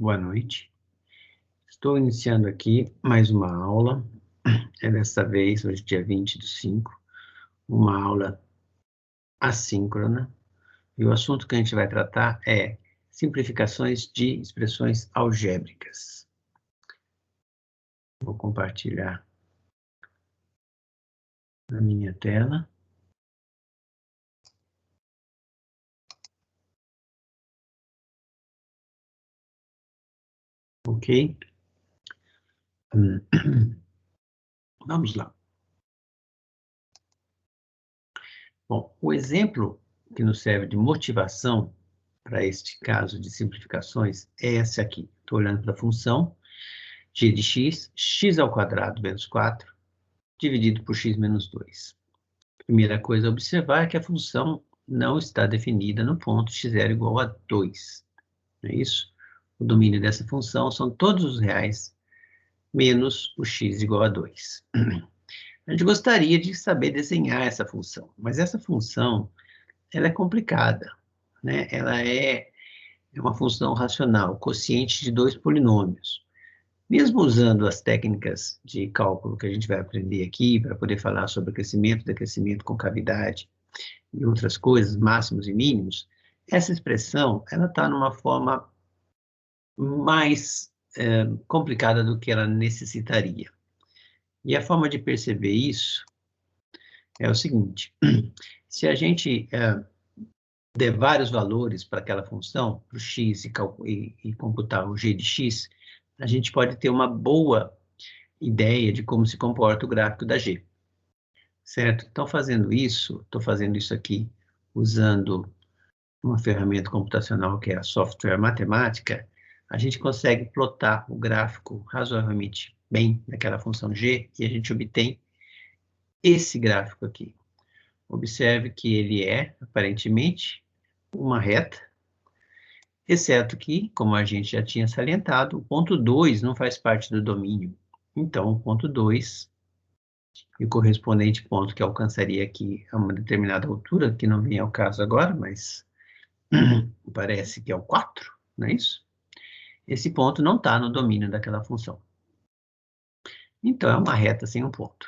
Boa noite. Estou iniciando aqui mais uma aula. Dessa vez, hoje dia 20/5, uma aula assíncrona. E o assunto que a gente vai tratar é simplificações de expressões algébricas. Vou compartilhar a minha tela. Ok? Vamos lá. Bom, o exemplo que nos serve de motivação para este caso de simplificações é esse aqui. Estou olhando para a função g de x, x² menos 4, dividido por x menos 2. Primeira coisa a observar é que a função não está definida no ponto x0 igual a 2. Não é isso? O domínio dessa função são todos os reais menos o x igual a 2. A gente gostaria de saber desenhar essa função, mas essa função ela é complicada, né? Ela é uma função racional, quociente de dois polinômios. Mesmo usando as técnicas de cálculo que a gente vai aprender aqui, para poder falar sobre crescimento, decrescimento, concavidade e outras coisas, máximos e mínimos, essa expressão ela está numa forma mais complicada do que ela necessitaria. E a forma de perceber isso é o seguinte: se a gente der vários valores para aquela função, para o x e computar o g de x, a gente pode ter uma boa ideia de como se comporta o gráfico da g. Certo? Então, estou fazendo isso aqui usando uma ferramenta computacional que é a software matemática, a gente consegue plotar o gráfico razoavelmente bem daquela função g e a gente obtém esse gráfico aqui. Observe que ele é, aparentemente, uma reta, exceto que, como a gente já tinha salientado, o ponto 2 não faz parte do domínio. Então, o ponto 2 e o correspondente ponto que alcançaria aqui a uma determinada altura, que não vem ao caso agora, mas parece que é o 4, não é isso? Esse ponto não está no domínio daquela função. Então, é uma reta sem um ponto.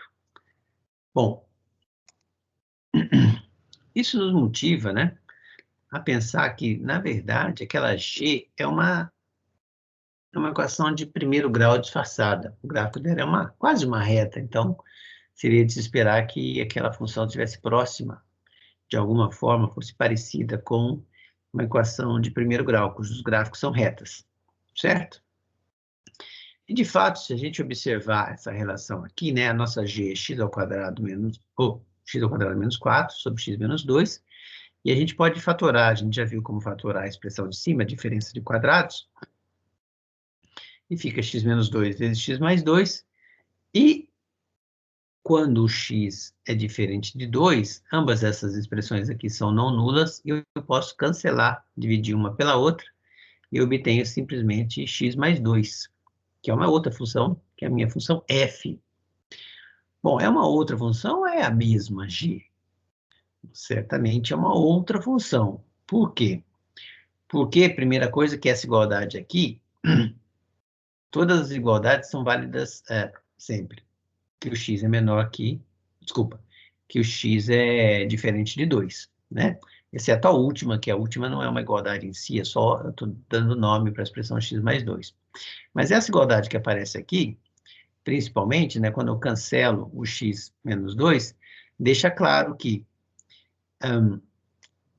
Bom, isso nos motiva, né, a pensar que, na verdade, aquela g é uma equação de primeiro grau disfarçada. O gráfico dela é quase uma reta, então seria de se esperar que aquela função estivesse próxima, de alguma forma, fosse parecida com uma equação de primeiro grau, cujos gráficos são retas, certo? E, de fato, se a gente observar essa relação aqui, né, a nossa g é x² menos, x² menos 4 sobre x menos 2, e a gente pode fatorar, a gente já viu como fatorar a expressão de cima, a diferença de quadrados, e fica x menos 2 vezes x mais 2, e quando o x é diferente de 2, ambas essas expressões aqui são não nulas, e eu posso cancelar, dividir uma pela outra, e eu obtenho simplesmente x mais 2, que é uma outra função, que é a minha função f. Bom, é uma outra função ou é a mesma g? Certamente é uma outra função. Por quê? Porque, primeira coisa, que essa igualdade aqui, todas as igualdades são válidas sempre. Que o x é menor que, que o x é diferente de 2, né? Exceto a última, que a última não é uma igualdade em si, é só eu estou dando nome para a expressão x mais 2. Mas essa igualdade que aparece aqui, principalmente, né, quando eu cancelo o x menos 2, deixa claro que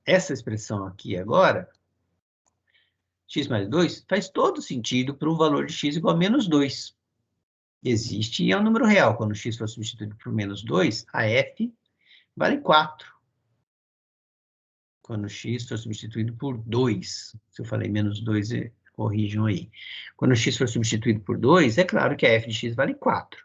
essa expressão aqui agora, x mais 2, faz todo sentido para o valor de x igual a menos 2. Existe e é um número real. Quando x for substituído por menos 2, a f vale 4. Quando x for substituído por 2, se eu falei menos 2, corrijam aí. Quando x for substituído por 2, é claro que a f de x vale 4.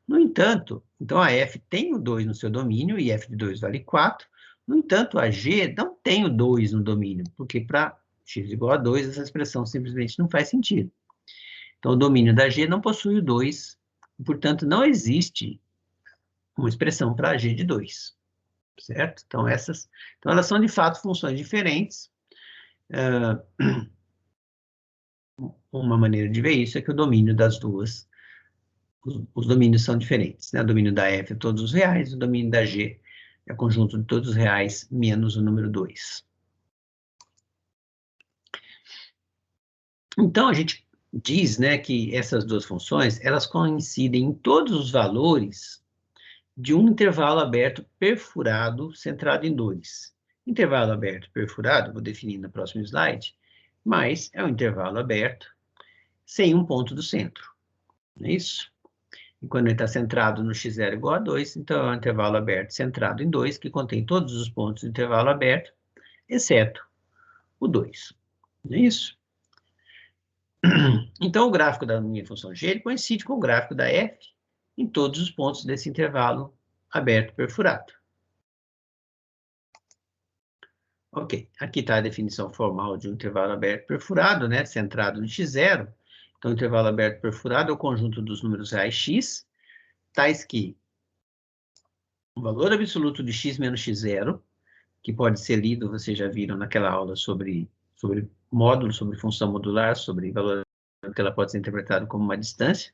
No entanto, então a f tem o 2 no seu domínio e f de 2 vale 4. No entanto, a g não tem o 2 no domínio, porque para x igual a 2, essa expressão simplesmente não faz sentido. Então, o domínio da g não possui o 2, portanto, não existe uma expressão para g de 2. Certo? Então, elas são, de fato, funções diferentes. uma maneira de ver isso é que o domínio das duas, os domínios são diferentes, né? O domínio da f é todos os reais, o domínio da g é o conjunto de todos os reais menos o número 2. Então, a gente diz, né, que essas duas funções, elas coincidem em todos os valores de um intervalo aberto perfurado centrado em 2. Intervalo aberto perfurado, vou definir no próximo slide, mas é um intervalo aberto sem um ponto do centro, não é isso? E quando ele está centrado no x0 igual a 2, então é um intervalo aberto centrado em 2, que contém todos os pontos do intervalo aberto, exceto o 2, não é isso? Então, o gráfico da minha função g ele coincide com o gráfico da f em todos os pontos desse intervalo aberto perfurado. Ok, aqui está a definição formal de um intervalo aberto perfurado, né, centrado no x0. Então, o intervalo aberto perfurado é o conjunto dos números reais x, tais que o valor absoluto de x menos x0, que pode ser lido, vocês já viram naquela aula sobre módulo, sobre função modular, sobre valor, que ela pode ser interpretada como uma distância.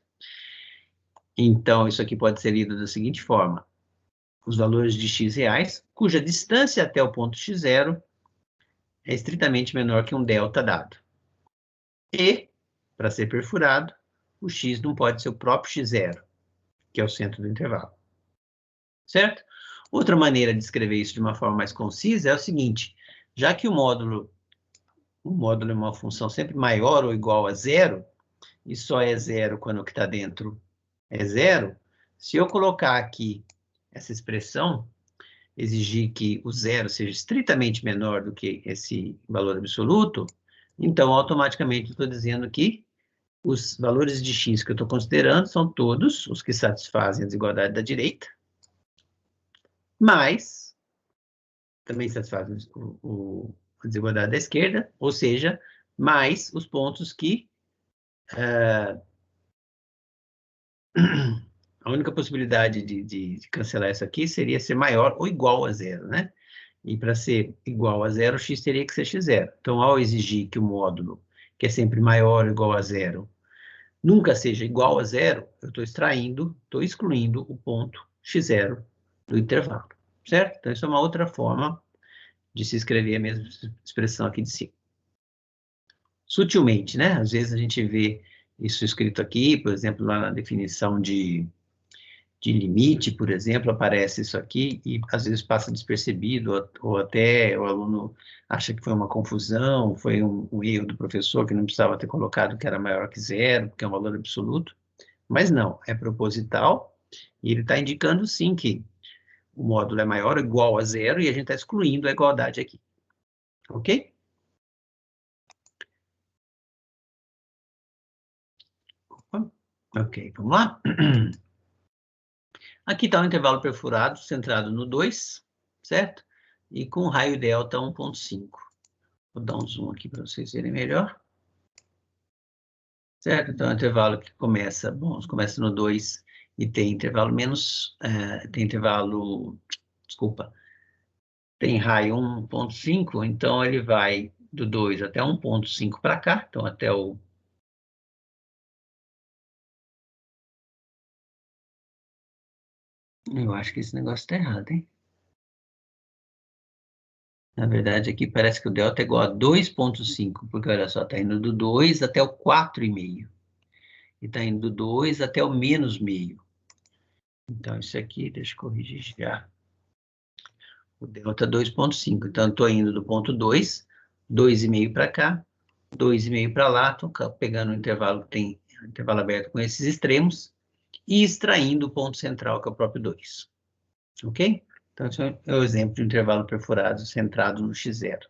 Então, isso aqui pode ser lido da seguinte forma: os valores de x reais, cuja distância até o ponto x0 é estritamente menor que um delta dado. E, para ser perfurado, o x não pode ser o próprio x0, que é o centro do intervalo. Certo? Outra maneira de escrever isso de uma forma mais concisa é o seguinte: já que o módulo é uma função sempre maior ou igual a zero, e só é zero quando o que está dentro é zero, se eu colocar aqui essa expressão, exigir que o zero seja estritamente menor do que esse valor absoluto, então automaticamente estou dizendo que os valores de x que eu estou considerando são todos os que satisfazem a desigualdade da direita, mas também satisfazem a desigualdade da esquerda, ou seja, mais os pontos que a única possibilidade de cancelar isso aqui seria ser maior ou igual a zero, né? E para ser igual a zero, x teria que ser x0. Então, ao exigir que o módulo, que é sempre maior ou igual a zero, nunca seja igual a zero, eu estou excluindo o ponto x0 do intervalo, certo? Então, isso é uma outra forma de se escrever a mesma expressão aqui de cima. Sutilmente, né? Às vezes a gente vê isso escrito aqui, por exemplo, lá na definição de limite, por exemplo, aparece isso aqui e às vezes passa despercebido, ou até o aluno acha que foi uma confusão, foi um erro do professor que não precisava ter colocado que era maior que zero, porque é um valor absoluto, mas não, é proposital, e ele está indicando sim que o módulo é maior ou igual a zero, e a gente está excluindo a igualdade aqui, ok? Ok, vamos lá? Aqui está o intervalo perfurado, centrado no 2, certo? E com raio delta 1,5. Vou dar um zoom aqui para vocês verem melhor. Certo? Então, é um intervalo que começa, bom, começa no 2 e tem intervalo desculpa, tem raio 1,5, então ele vai do 2 até 1,5 para cá, então até o... Eu acho que esse negócio está errado, hein? Na verdade, aqui parece que o delta é igual a 2,5, porque olha só, está indo do 2 até o 4,5. E está indo do 2 até o menos meio. Então, isso aqui, deixa eu corrigir já. O delta 2,5. Então, estou indo do ponto 2, 2,5 para cá, 2,5 para lá, estou pegando o intervalo que tem intervalo aberto com esses extremos e extraindo o ponto central, que é o próprio 2. Ok? Então, esse é o exemplo de um intervalo perfurado centrado no x0.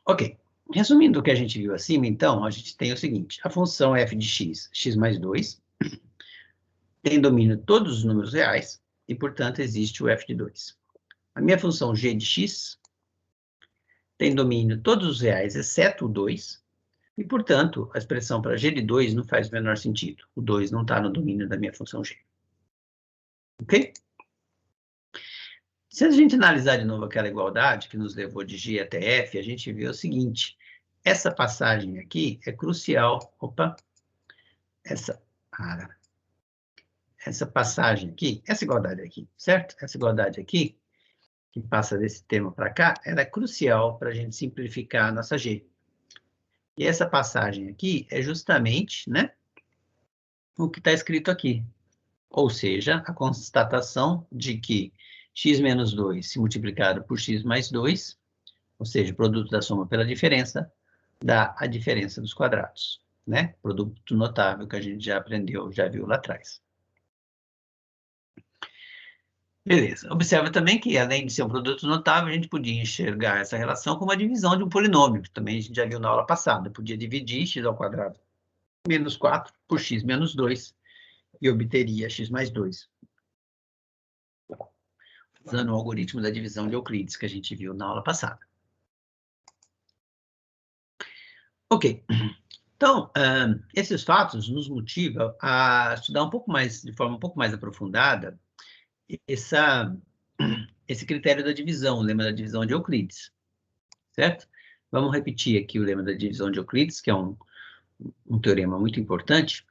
Ok. Resumindo o que a gente viu acima, então, a gente tem o seguinte: a função f de x, x mais 2, tem domínio de todos os números reais, e, portanto, existe o f de 2. A minha função g de x tem domínio todos os reais, exceto o 2, e, portanto, a expressão para g de 2 não faz o menor sentido. O 2 não está no domínio da minha função g. Ok? Se a gente analisar de novo aquela igualdade que nos levou de g até f, a gente vê o seguinte: essa passagem aqui é crucial. Opa! Essa passagem aqui, essa igualdade aqui, certo? Essa igualdade aqui, que passa desse termo para cá, ela é crucial para a gente simplificar a nossa G. E essa passagem aqui é justamente, né, o que está escrito aqui. Ou seja, a constatação de que x menos 2 se multiplicado por x mais 2, ou seja, o produto da soma pela diferença, dá a diferença dos quadrados, né? Produto notável que a gente já aprendeu, já viu lá atrás. Beleza. Observa também que, além de ser um produto notável, a gente podia enxergar essa relação como a divisão de um polinômio, que também a gente já viu na aula passada. Eu podia dividir x ao quadrado menos 4 por x menos 2 e obteria x mais 2. Usando o algoritmo da divisão de Euclides, que a gente viu na aula passada. Ok. Então, esses fatos nos motivam a estudar um pouco mais, de forma um pouco mais aprofundada, esse critério da divisão, o lema da divisão de Euclides, certo? Vamos repetir aqui o lema da divisão de Euclides, que é um teorema muito importante,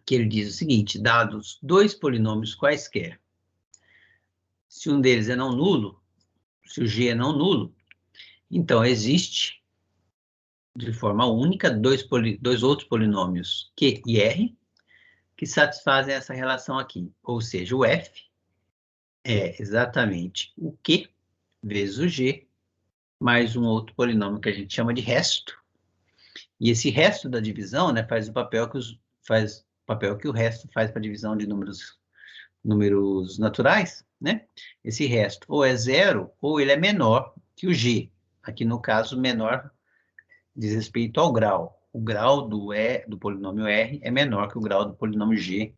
que ele diz o seguinte: dados dois polinômios quaisquer, se um deles é não nulo, se o g é não nulo, então existe, de forma única, dois outros polinômios, Q e R, que satisfazem essa relação aqui. Ou seja, o F é exatamente o Q vezes o G, mais um outro polinômio que a gente chama de resto. E esse resto da divisão, né, faz o papel que o resto faz para a divisão de números naturais, né? Esse resto ou é zero ou ele é menor que o G. Aqui, no caso, menor diz respeito ao grau. O grau do polinômio R é menor que o grau do polinômio G.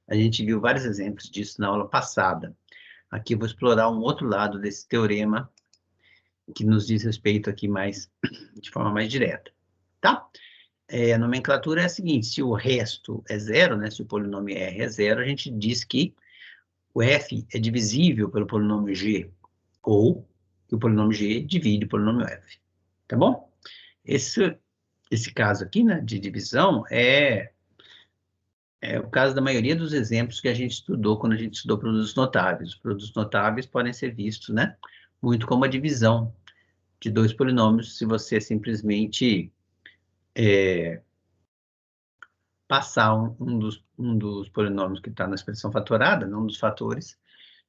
A gente viu vários exemplos disso na aula passada. Aqui eu vou explorar um outro lado desse teorema que nos diz respeito aqui de forma mais direta, tá? A nomenclatura é a seguinte: se o resto é zero, né, se o polinômio R é zero, a gente diz que o F é divisível pelo polinômio G, ou que o polinômio G divide o polinômio F, tá bom? Esse caso aqui, né, de divisão é o caso da maioria dos exemplos que a gente estudou quando a gente estudou produtos notáveis. Os produtos notáveis podem ser vistos, né, muito como a divisão de dois polinômios, se você simplesmente passar um dos polinômios que está na expressão fatorada, um dos fatores,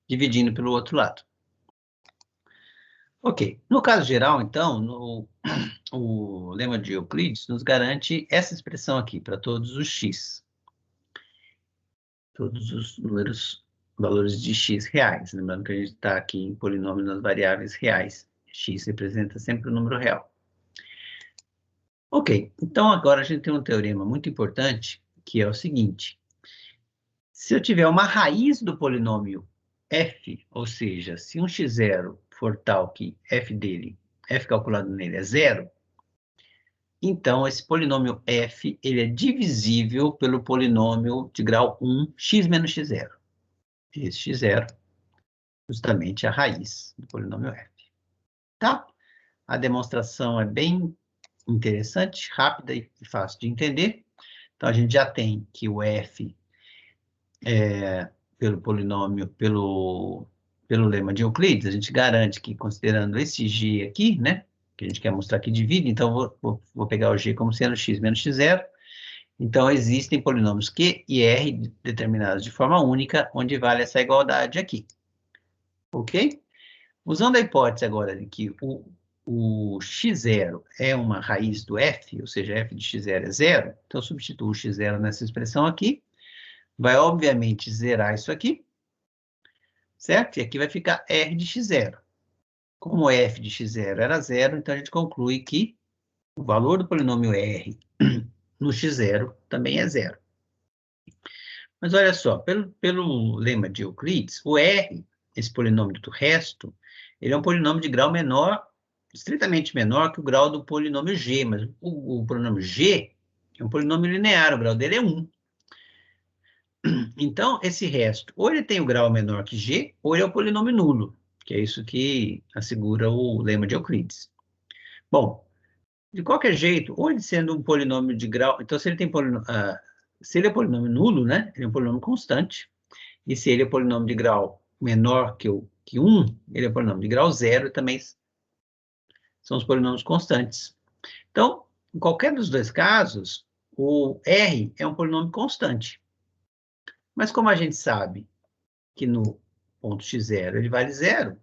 dividindo pelo outro lado. Ok. No caso geral, então, o lema de Euclides nos garante essa expressão aqui, para todos os x. Todos os valores de x reais. Lembrando que a gente está aqui em polinômios nas variáveis reais. X representa sempre o número real. Ok. Então, agora a gente tem um teorema muito importante, que é o seguinte: se eu tiver uma raiz do polinômio f, ou seja, se um x0 for tal que f dele, f calculado nele é zero, então esse polinômio f ele é divisível pelo polinômio de grau 1, x menos x0. Esse x0 justamente a raiz do polinômio f. Tá? A demonstração é bem interessante, rápida e fácil de entender. Então, a gente já tem que o f pelo polinômio, pelo lema de Euclides, a gente garante que, considerando esse g aqui, né, que a gente quer mostrar que divide, então vou pegar o g como sendo x menos x0. Então, existem polinômios Q e R determinados de forma única, onde vale essa igualdade aqui. Ok? Usando a hipótese agora de que o x0 é uma raiz do f, ou seja, f de x0 é zero, então eu substituo o x0 nessa expressão aqui, vai obviamente zerar isso aqui, certo? E aqui vai ficar R de x0. Como f de x0 era zero, então a gente conclui que o valor do polinômio R no x0 também é zero. Mas olha só, pelo lema de Euclides, o R, esse polinômio do resto, ele é um polinômio de grau menor, estritamente menor que o grau do polinômio G, mas o polinômio G é um polinômio linear, o grau dele é 1. Então, esse resto, ou ele tem o grau menor que G, ou ele é um polinômio nulo, que é isso que assegura o lema de Euclides. Bom, de qualquer jeito, ou ele sendo um polinômio de grau... Então, se ele tem se ele é polinômio nulo, né? Ele é um polinômio constante. E se ele é polinômio de grau menor que 1, ele é polinômio de grau 0 e também são os polinômios constantes. Então, em qualquer dos dois casos, o R é um polinômio constante. Mas como a gente sabe que no ponto x0 ele vale 0,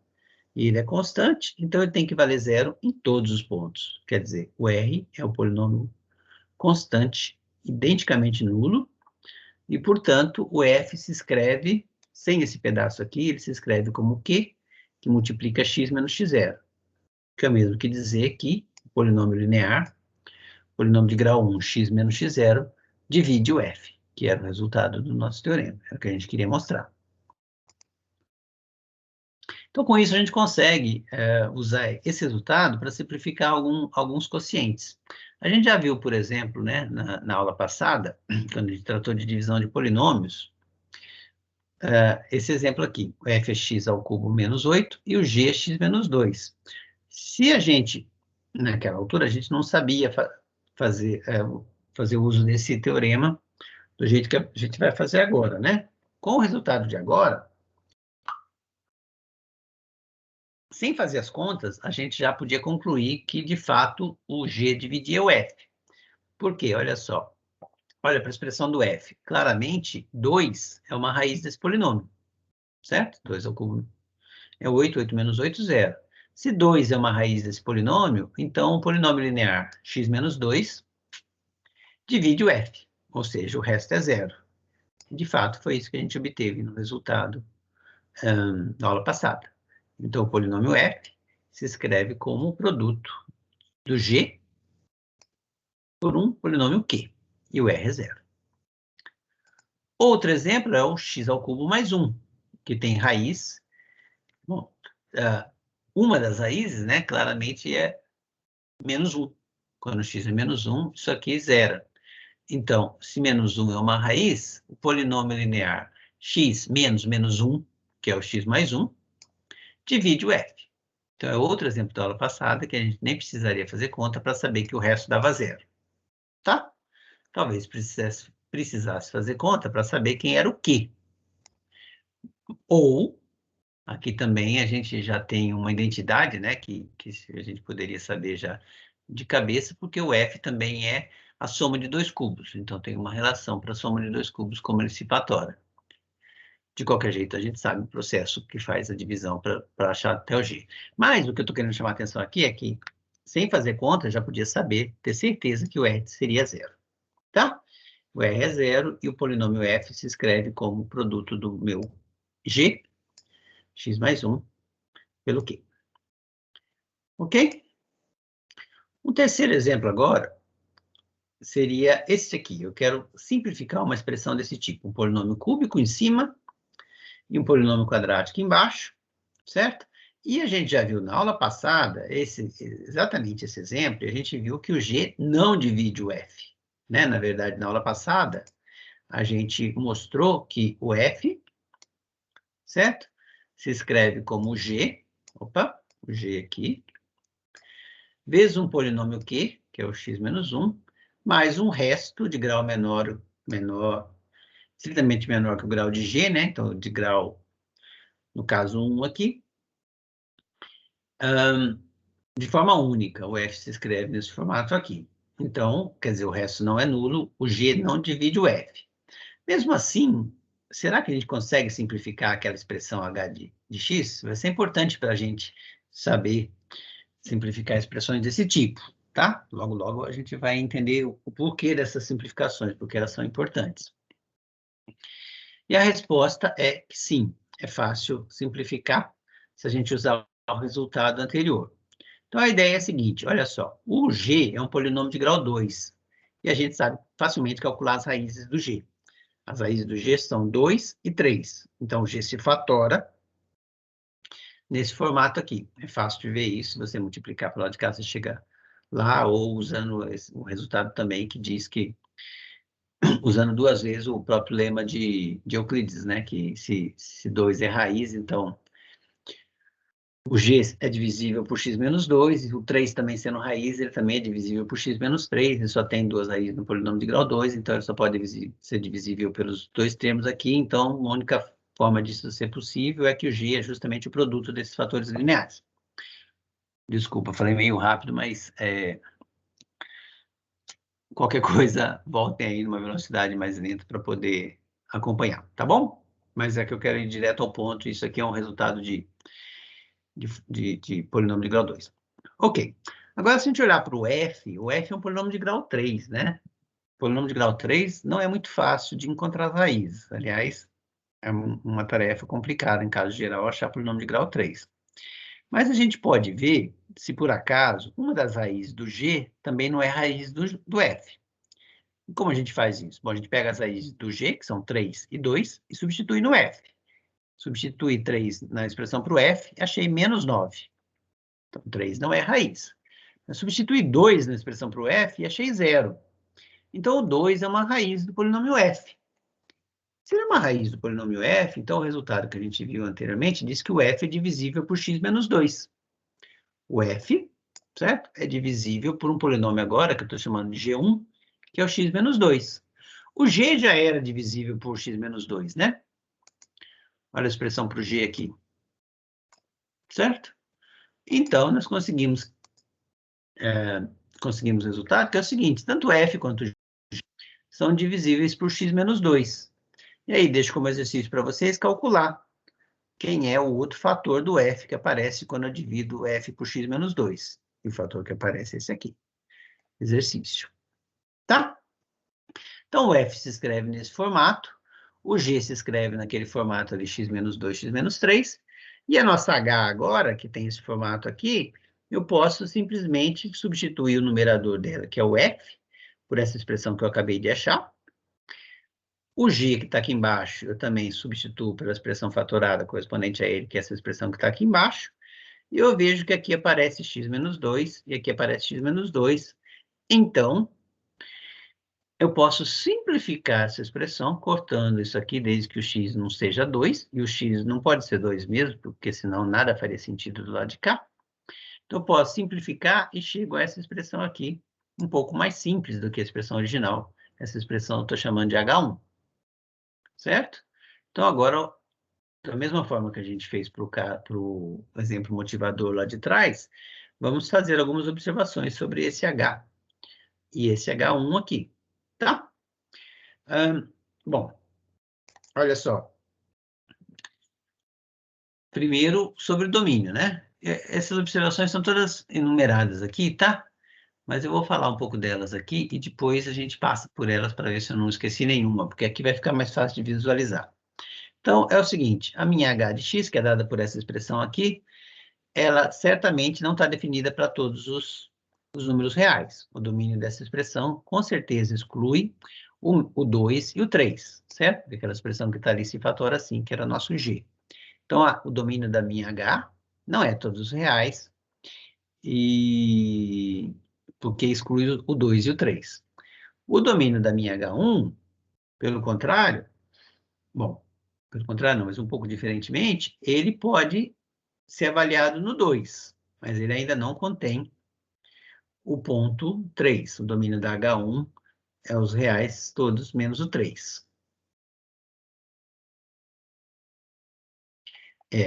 e ele é constante, então ele tem que valer 0 em todos os pontos. Quer dizer, o R é um polinômio constante, identicamente nulo, e, portanto, o F se escreve, sem esse pedaço aqui, ele se escreve como Q, que multiplica x menos x0. Que é o mesmo que dizer que o polinômio linear, polinômio de grau 1, x menos x0, divide o F, que era o resultado do nosso teorema, era o que a gente queria mostrar. Então, com isso, a gente consegue usar esse resultado para simplificar alguns quocientes. A gente já viu, por exemplo, né, na aula passada, quando a gente tratou de divisão de polinômios, esse exemplo aqui, o f é x ao cubo menos 8 e o g é x menos 2. Se a gente, naquela altura, a gente não sabia fazer uso desse teorema do jeito que a gente vai fazer agora, né? Com o resultado de agora, sem fazer as contas, a gente já podia concluir que, de fato, o g dividia o f. Por quê? Olha só. Olha para a expressão do f. Claramente, 2 é uma raiz desse polinômio, certo? 2 ao cubo é 8, 8 menos 8, 0. Se 2 é uma raiz desse polinômio, então o polinômio linear x menos 2 divide o f, ou seja, o resto é 0. De fato, foi isso que a gente obteve no resultado da aula passada. Então, o polinômio f se escreve como o produto do g por um polinômio q, e o r é 0. Outro exemplo é o x ao cubo mais 1, que tem raiz. Bom, uma das raízes, né, claramente é menos 1. Quando x é menos 1, isso aqui é 0. Então, se menos 1 é uma raiz, o polinômio linear x menos menos 1, que é o x mais 1, divide o f. Então, é outro exemplo da aula passada, que a gente nem precisaria fazer conta para saber que o resto dava 0. Tá? Talvez precisasse fazer conta para saber quem era o q. Ou, aqui também a gente já tem uma identidade, né, que a gente poderia saber já de cabeça, porque o f também é a soma de dois cubos. Então, tem uma relação para a soma de dois cubos como emancipatória. De qualquer jeito, a gente sabe o processo que faz a divisão para achar até o g. Mas o que eu estou querendo chamar a atenção aqui é que, sem fazer conta, já podia saber, ter certeza que o r seria 0. Tá? O r é 0 e o polinômio f se escreve como produto do meu g, x mais 1, pelo q. Ok? Um terceiro exemplo agora seria esse aqui. Eu quero simplificar uma expressão desse tipo. Um polinômio cúbico em cima e um polinômio quadrático embaixo, certo? E a gente já viu na aula passada, exatamente esse exemplo, e a gente viu que o g não divide o f. Né? Na verdade, na aula passada, a gente mostrou que o f, certo? Se escreve como g, o g aqui, vezes um polinômio q, que é o x menos 1, mais um resto de grau menor, estritamente menor que o grau de g, né? Então, de grau, no caso, 1 aqui, de forma única. O f se escreve nesse formato aqui. Então, quer dizer, o resto não é nulo, o g não divide o f. Mesmo assim, será que a gente consegue simplificar aquela expressão h de x? Vai ser importante para a gente saber simplificar expressões desse tipo, tá? Logo, logo a gente vai entender o porquê dessas simplificações, porque elas são importantes. E a resposta é que sim, é fácil simplificar se a gente usar o resultado anterior. Então, a ideia é a seguinte, olha só, o g é um polinômio de grau 2, e a gente sabe facilmente calcular as raízes do g. As raízes do g são 2 e 3, então o g se fatora nesse formato aqui. É fácil de ver isso, se você multiplicar para lá de cá, você chega lá, ou usando o resultado também que diz que, usando duas vezes o próprio lema de Euclides, né, que se 2 é raiz, então O G é divisível por x menos 2, e o 3 também sendo raiz, ele também é divisível por x menos 3, ele só tem duas raízes no polinômio de grau 2, então ele só pode ser divisível pelos dois termos aqui, então a única forma disso ser possível é que o G é justamente o produto desses fatores lineares. Desculpa, falei meio rápido, mas qualquer coisa, voltem aí numa velocidade mais lenta para poder acompanhar, tá bom? Mas é que eu quero ir direto ao ponto, isso aqui é um resultado de polinômio de grau 2. Ok. Agora, se a gente olhar para o F é um polinômio de grau 3, né? O polinômio de grau 3 não é muito fácil de encontrar as raízes. Aliás, é uma tarefa complicada, em caso geral, achar polinômio de grau 3. Mas a gente pode ver se, por acaso, uma das raízes do G também não é raiz do F. E como a gente faz isso? Bom, a gente pega as raízes do G, que são 3 e 2, e substitui no F. Substitui 3 na expressão para o F, achei menos 9. Então, 3 não é raiz. Eu substituí 2 na expressão para o F e achei 0. Então, o 2 é uma raiz do polinômio F. Se ele é uma raiz do polinômio F, então o resultado que a gente viu anteriormente diz que o F é divisível por x menos 2. O F, certo? É divisível por um polinômio agora, que eu estou chamando de G1, que é o x menos 2. O G já era divisível por x menos 2, né? Olha a expressão para o G aqui. Certo? Então, nós conseguimos o resultado, que é o seguinte, tanto F quanto G são divisíveis por x menos 2. E aí, deixo como exercício para vocês calcular quem é o outro fator do F que aparece quando eu divido F por x menos 2. E o fator que aparece é esse aqui. Exercício. Tá? Então, o F se escreve nesse formato, o G se escreve naquele formato ali, x menos 2, x menos 3, e a nossa H agora, que tem esse formato aqui, eu posso simplesmente substituir o numerador dela, que é o F, por essa expressão que eu acabei de achar. O G, que está aqui embaixo, eu também substituo pela expressão fatorada correspondente a ele, que é essa expressão que está aqui embaixo, e eu vejo que aqui aparece x menos 2, e aqui aparece x menos 2. Então, eu posso simplificar essa expressão cortando isso aqui, desde que o x não seja 2, e o x não pode ser 2 mesmo, porque senão nada faria sentido do lado de cá. Então, eu posso simplificar e chego a essa expressão aqui, um pouco mais simples do que a expressão original. Essa expressão eu estou chamando de H1, certo? Então, agora, da mesma forma que a gente fez para o exemplo motivador lá de trás, vamos fazer algumas observações sobre esse H e esse H1 aqui, tá? Bom, olha só. Primeiro, sobre o domínio, né? Essas observações são todas enumeradas aqui, tá? Mas eu vou falar um pouco delas aqui e depois a gente passa por elas para ver se eu não esqueci nenhuma, porque aqui vai ficar mais fácil de visualizar. Então, é o seguinte, a minha h de x, que é dada por essa expressão aqui, ela certamente não está definida para todos os números reais. O domínio dessa expressão, com certeza, exclui o 2 e o 3, certo? Aquela expressão que está ali se fatora assim, que era nosso g. Então, o domínio da minha H não é todos os reais, porque exclui o 2 e o 3. O domínio da minha H1, pelo contrário, bom, pelo contrário não, mas um pouco diferentemente, ele pode ser avaliado no 2, mas ele ainda não contém o ponto 3. O domínio da H1 é os reais todos menos o 3.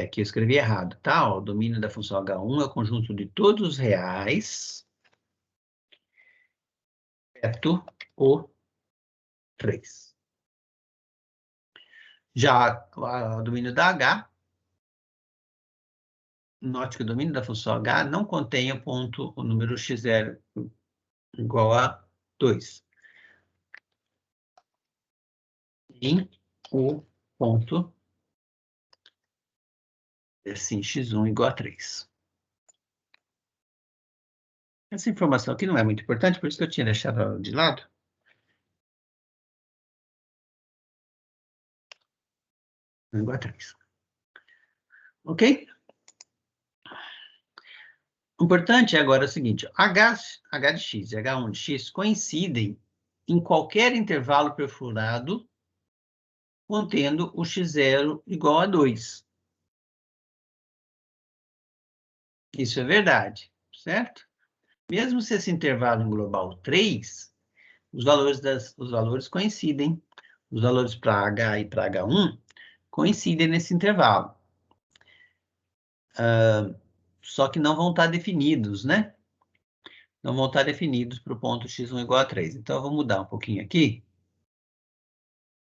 Aqui eu escrevi errado, tá? O domínio da função H1 é o conjunto de todos os reais, exceto o 3. Já o domínio da H, note que o domínio da função H não contém o número x0 igual a 2. Em o ponto, assim, x1 igual a 3. Essa informação aqui não é muito importante, por isso que eu tinha deixado ela de lado. Igual a 3. Ok? O importante é agora o seguinte, H de x e H1 de x coincidem em qualquer intervalo perfurado contendo o x0 igual a 2. Isso é verdade, certo? Mesmo se esse intervalo englobar o 3, os valores coincidem. Os valores para H e para H1 coincidem nesse intervalo. Só que não vão estar definidos, né? Não vão estar definidos para o ponto x1 igual a 3. Então, eu vou mudar um pouquinho aqui.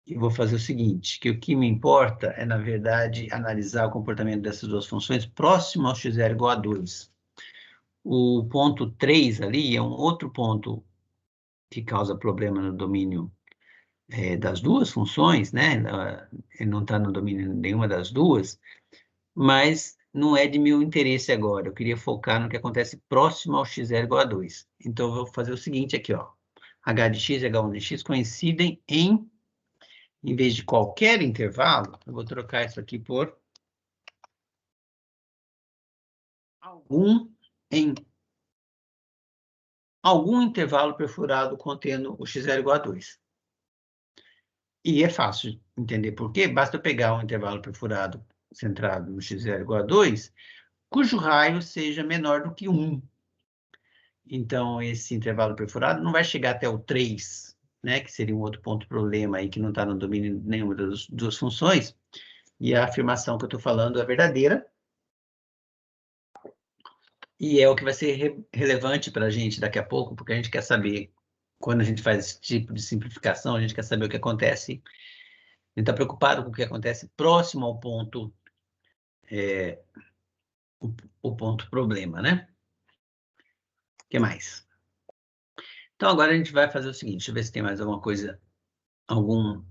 E vou fazer o seguinte, que o que me importa é, na verdade, analisar o comportamento dessas duas funções próximo ao x0 igual a 2. O ponto 3 ali é um outro ponto que causa problema no domínio das duas funções, né? Ele não está no domínio nenhuma das duas, mas não é de meu interesse agora. Eu queria focar no que acontece próximo ao x0 igual a 2. Então, eu vou fazer o seguinte aqui, ó. H de x e H1 de x coincidem em vez de qualquer intervalo, eu vou trocar isso aqui por algum intervalo perfurado contendo o x0 igual a 2. E é fácil entender por quê. Basta eu pegar um intervalo perfurado centrado no x0 igual a 2, cujo raio seja menor do que 1. Então, esse intervalo perfurado não vai chegar até o 3, né, que seria um outro ponto problema aí que não está no domínio de nenhuma das duas funções. E a afirmação que eu estou falando é verdadeira. E é o que vai ser relevante para a gente daqui a pouco, porque a gente quer saber, quando a gente faz esse tipo de simplificação, a gente quer saber o que acontece. A gente está preocupado com o que acontece próximo ao ponto, o ponto problema, né? O que mais? Então, agora a gente vai fazer o seguinte, deixa eu ver se tem mais alguma coisa, algum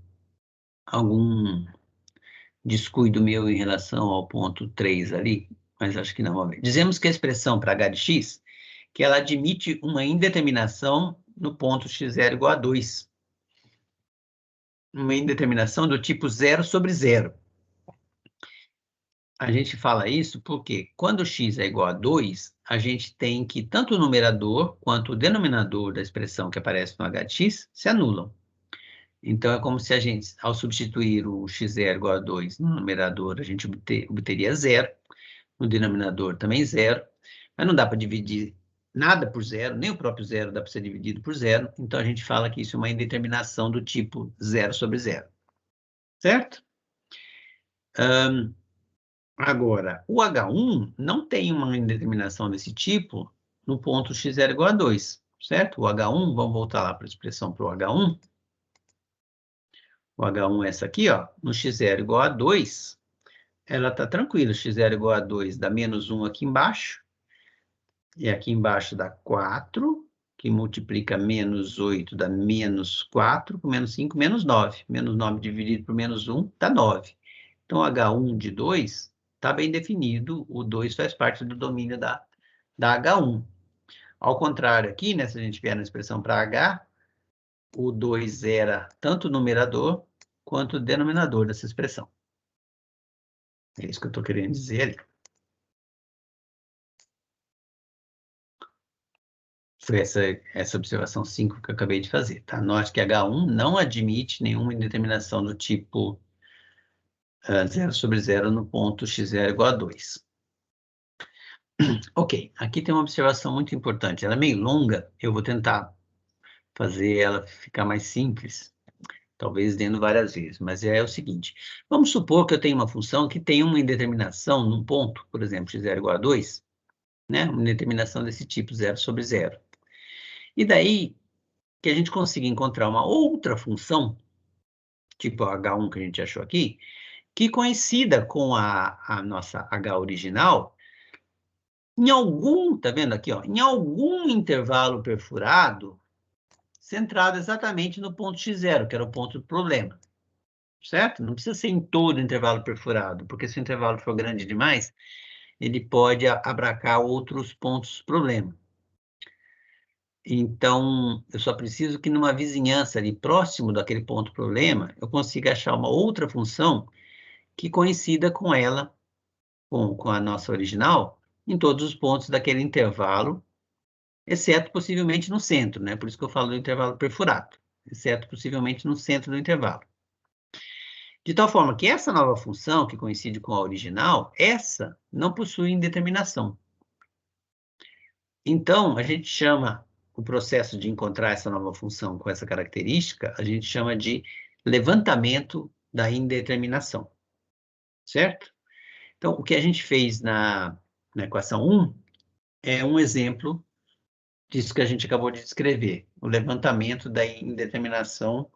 descuido meu em relação ao ponto 3 ali, mas acho que não. Vamos ver. Dizemos que a expressão para h de x, que ela admite uma indeterminação no ponto x0 igual a 2. Uma indeterminação do tipo 0 sobre 0. A gente fala isso porque quando x é igual a 2, a gente tem que tanto o numerador quanto o denominador da expressão que aparece no h de x se anulam. Então, é como se a gente, ao substituir o x0 igual a 2 no numerador, a gente obteria 0, no denominador também 0, mas não dá para dividir nada por 0, nem o próprio 0 dá para ser dividido por 0, então a gente fala que isso é uma indeterminação do tipo 0 sobre 0. Certo? Agora, o H1 não tem uma indeterminação desse tipo no ponto x0 igual a 2, certo? O H1, vamos voltar lá para a expressão para o H1. O H1 é essa aqui, ó, no x0 igual a 2, ela está tranquila, x0 igual a 2 dá menos 1 aqui embaixo, e aqui embaixo dá 4, que multiplica menos 8 dá menos 4, com menos 5, menos 9. Menos 9 dividido por menos 1 dá 9. Então, H1 de 2 está bem definido, o 2 faz parte do domínio da H1. Ao contrário aqui, né, se a gente vier na expressão para H, o 2 era tanto o numerador quanto o denominador dessa expressão. É isso que eu estou querendo dizer ali. Foi essa observação 5 que eu acabei de fazer, tá? Note que H1 não admite nenhuma indeterminação do tipo 0 sobre 0 no ponto x0 igual a 2. Ok, aqui tem uma observação muito importante. Ela é meio longa, eu vou tentar fazer ela ficar mais simples, talvez dando várias vezes, mas é o seguinte. Vamos supor que eu tenho uma função que tem uma indeterminação num ponto, por exemplo, x0 igual a 2, né? Uma indeterminação desse tipo, 0 sobre 0. E daí que a gente consiga encontrar uma outra função, tipo a H1 que a gente achou aqui, que coincida com a nossa H original, em algum, tá vendo aqui, ó, em algum intervalo perfurado, centrado exatamente no ponto x0, que era o ponto do problema, certo? Não precisa ser em todo o intervalo perfurado, porque se o intervalo for grande demais, ele pode abraçar outros pontos problema. Então, eu só preciso que numa vizinhança ali próximo daquele ponto problema, eu consiga achar uma outra função que coincida com ela, com a nossa original, em todos os pontos daquele intervalo, exceto possivelmente no centro, né? Por isso que eu falo do intervalo perfurado, exceto possivelmente no centro do intervalo. De tal forma que essa nova função, que coincide com a original, essa não possui indeterminação. Então, a gente chama o processo de encontrar essa nova função com essa característica, a gente chama de levantamento da indeterminação, certo? Então, o que a gente fez na equação 1 é um exemplo disso que a gente acabou de descrever, o levantamento da indeterminação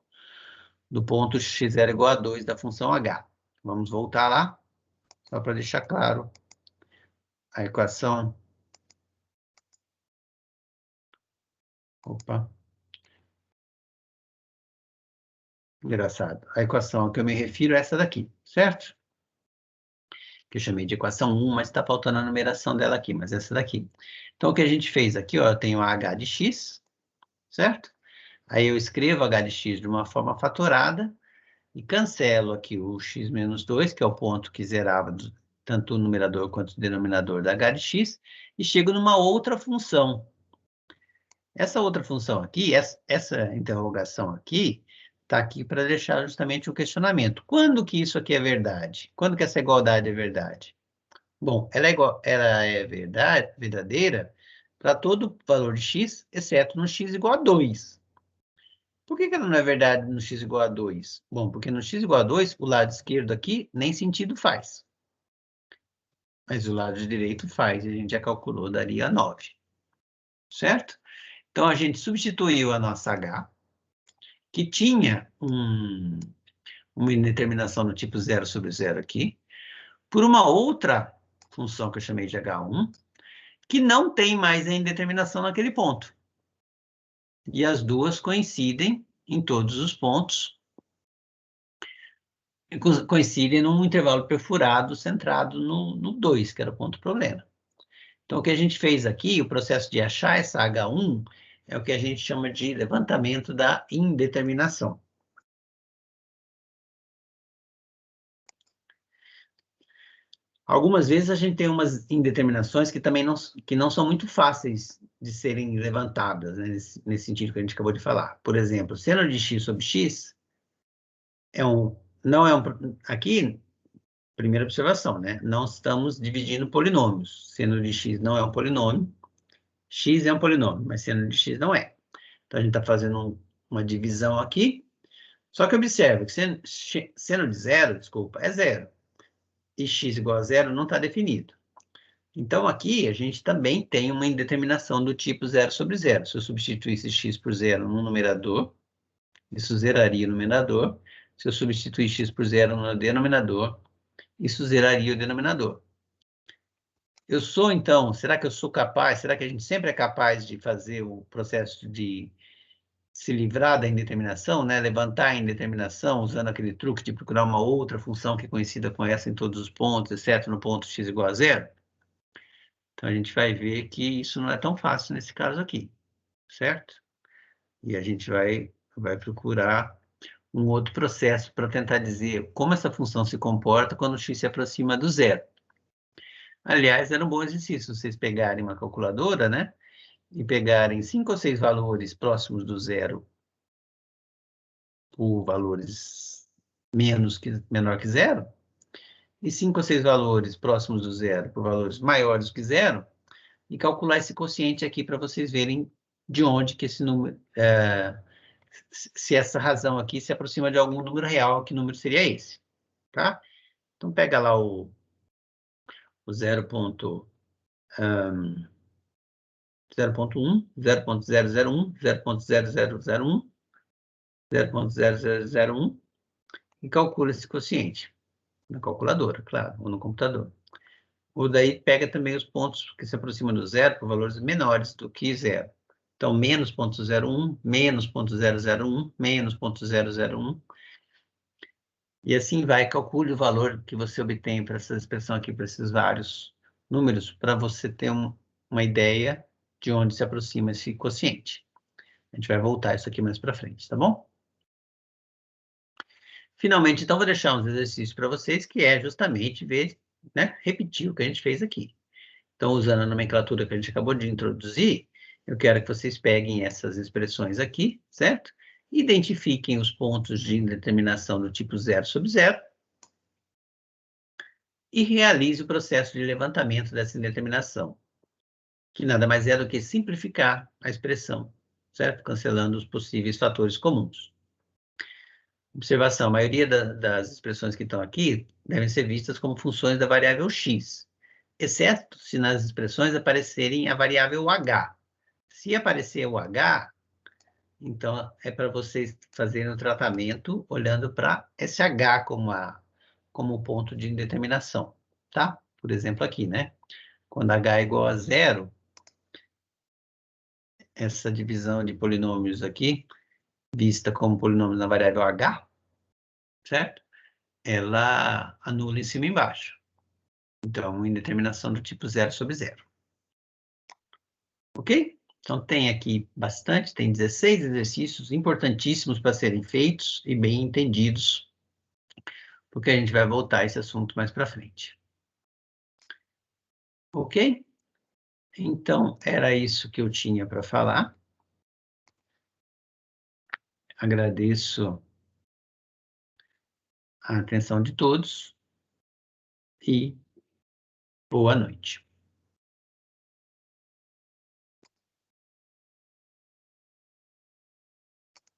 do ponto x0 igual a 2 da função h. Vamos voltar lá, só para deixar claro a equação. Opa. Engraçado. A equação a que eu me refiro é essa daqui, certo? Que eu chamei de equação 1, mas está faltando a numeração dela aqui, mas essa daqui. Então, o que a gente fez aqui, ó, eu tenho a h de x, certo? Aí eu escrevo h de x de uma forma fatorada e cancelo aqui o x menos 2, que é o ponto que zerava tanto o numerador quanto o denominador da h de x, e chego numa outra função. Essa outra função aqui, essa interrogação aqui, está aqui para deixar justamente o questionamento. Quando que isso aqui é verdade? Quando que essa igualdade é verdade? Bom, ela é verdadeira para todo valor de x, exceto no x igual a 2. Por que ela não é verdade no x igual a 2? Bom, porque no x igual a 2, o lado esquerdo aqui nem sentido faz. Mas o lado direito faz, e a gente já calculou, daria 9. Certo? Então, a gente substituiu a nossa h, que tinha uma indeterminação do tipo 0 sobre 0 aqui, por uma outra função que eu chamei de h1, que não tem mais a indeterminação naquele ponto. E as duas coincidem em todos os pontos, coincidem num intervalo perfurado centrado no 2, que era o ponto problema. Então, o que a gente fez aqui, o processo de achar essa H1, é o que a gente chama de levantamento da indeterminação. Algumas vezes a gente tem umas indeterminações que também não são muito fáceis de serem levantadas, né, nesse sentido que a gente acabou de falar. Por exemplo, seno de x sobre x não é um... Aqui, primeira observação, né? Não estamos dividindo polinômios. Seno de x não é um polinômio. X é um polinômio, mas seno de x não é. Então, a gente está fazendo uma divisão aqui. Só que observe que seno de zero, desculpa, é zero. E x igual a zero não está definido. Então, aqui, a gente também tem uma indeterminação do tipo 0 sobre 0. Se eu substituísse x por zero no numerador, isso zeraria o numerador. Se eu substituir x por zero no denominador, isso zeraria o denominador. Eu sou, então, será que eu sou capaz, será que a gente sempre é capaz de fazer o processo de se livrar da indeterminação, né? Levantar a indeterminação usando aquele truque de procurar uma outra função que coincida com essa em todos os pontos, exceto no ponto x igual a zero? Então, a gente vai ver que isso não é tão fácil nesse caso aqui, certo? E a gente vai procurar um outro processo para tentar dizer como essa função se comporta quando o x se aproxima do zero. Aliás, era um bom exercício vocês pegarem uma calculadora, né? E pegarem 5 ou 6 valores próximos do zero por valores menor que zero, e 5 ou 6 valores próximos do zero por valores maiores que zero, e calcular esse quociente aqui para vocês verem de onde que esse número, se essa razão aqui se aproxima de algum número real, que número seria esse, tá? Então, pega lá o 0.1, 0.001, 0.0001, 0.0001, e calcula esse quociente. Na calculadora, claro, ou no computador. Ou daí pega também os pontos que se aproximam do zero por valores menores do que zero. Então, menos 0.01, menos 0.001, menos 0.001. E assim vai, calcule o valor que você obtém para essa expressão aqui, para esses vários números, para você ter uma ideia de onde se aproxima esse quociente. A gente vai voltar isso aqui mais para frente, tá bom? Finalmente, então, vou deixar uns exercícios para vocês, que é justamente ver, né, repetir o que a gente fez aqui. Então, usando a nomenclatura que a gente acabou de introduzir, eu quero que vocês peguem essas expressões aqui, certo? Identifiquem os pontos de indeterminação do tipo 0 sobre 0 e realize o processo de levantamento dessa indeterminação. que nada mais é do que simplificar a expressão, certo? Cancelando os possíveis fatores comuns. Observação: a maioria das expressões que estão aqui devem ser vistas como funções da variável x, exceto se nas expressões aparecerem a variável h. Se aparecer o h, então é para vocês fazerem o tratamento olhando para SH como ponto de indeterminação, tá? Por exemplo, aqui, né? Quando h é igual a zero, essa divisão de polinômios aqui, vista como polinômio na variável h, certo? Ela anula em cima e embaixo. Então, uma indeterminação do tipo 0 sobre 0. Ok? Então, tem aqui bastante, tem 16 exercícios importantíssimos para serem feitos e bem entendidos, porque a gente vai voltar a esse assunto mais para frente. Ok? Então, era isso que eu tinha para falar. Agradeço a atenção de todos e boa noite.